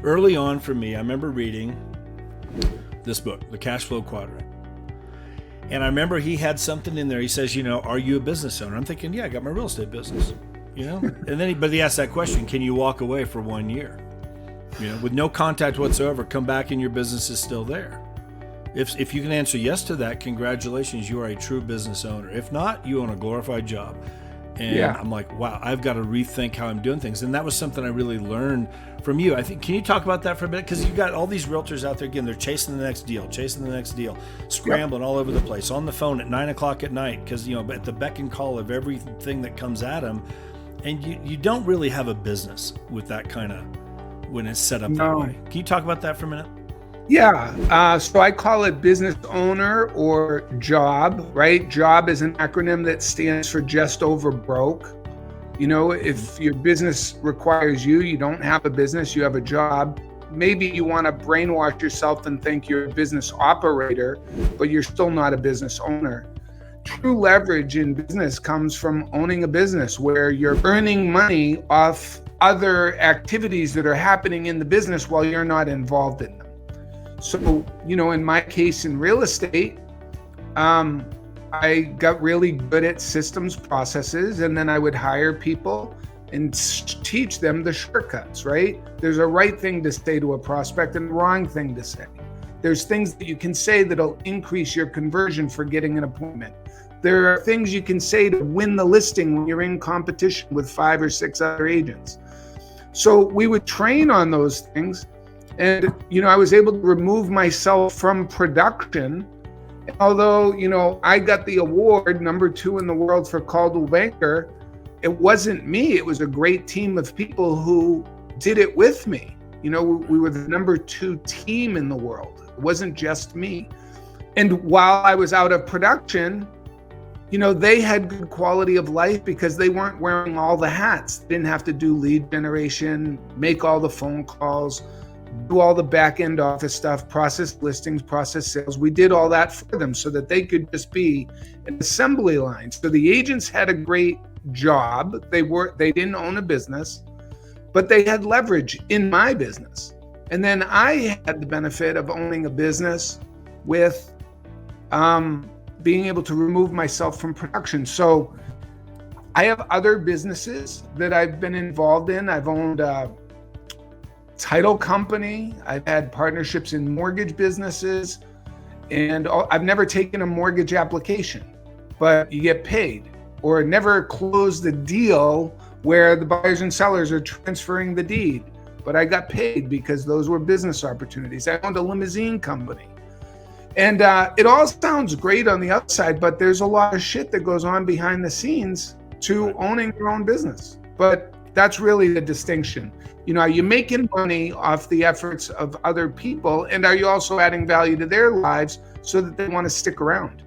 Early on for me, I remember reading this book, The Cash Flow Quadrant. And I remember he had something in there. He says, are you a business owner? I'm thinking, yeah, I got my real estate business, And then he asked that question, can you walk away for 1 year? With no contact whatsoever, come back and your business is still there. If you can answer yes to that, congratulations, you are a true business owner. If not, you own a glorified job. And yeah. I'm like, wow, I've got to rethink how I'm doing things. And that was something I really learned from you. I think, can you talk about that for a bit? Because you've got all these realtors out there, again, they're chasing the next deal, scrambling all over the place, on the phone at 9 o'clock at night, because, at the beck and call of everything that comes at them. And you don't really have a business with that kind of, when it's set up that way. Can you talk about that for a minute? Yeah, so I call it business owner or job, right? Job is an acronym that stands for just over broke. If your business requires you don't have a business, you have a job. Maybe you want to brainwash yourself and think you're a business operator, but you're still not a business owner. True leverage in business comes from owning a business where you're earning money off other activities that are happening in the business while you're not involved in them. So, in my case in real estate, I got really good at systems processes, and then I would hire people and teach them the shortcuts, right? There's a right thing to say to a prospect and a wrong thing to say. There's things that you can say that'll increase your conversion for getting an appointment. There are things you can say to win the listing when you're in competition with 5 or 6 other agents. So we would train on those things. And, I was able to remove myself from production. Although, I got the award, number 2 in the world for Caldwell Banker, it wasn't me. It was a great team of people who did it with me. We were the number 2 team in the world. It wasn't just me. And while I was out of production, they had good quality of life because they weren't wearing all the hats. They didn't have to do lead generation, make all the phone calls, do all the back end office stuff, process listings, process sales. We did all that for them so that they could just be an assembly line. So the agents had a great job. They didn't own a business, but they had leverage in my business. And then I had the benefit of owning a business with being able to remove myself from production. So I have other businesses that I've been involved in. I've owned title company. I've had partnerships in mortgage businesses, and I've never taken a mortgage application, but you get paid, or never closed a deal where the buyers and sellers are transferring the deed, but I got paid because those were business opportunities. I owned a limousine company. And it all sounds great on the outside, but there's a lot of shit that goes on behind the scenes to owning your own business. But that's really the distinction. Are you making money off the efforts of other people, and are you also adding value to their lives so that they want to stick around?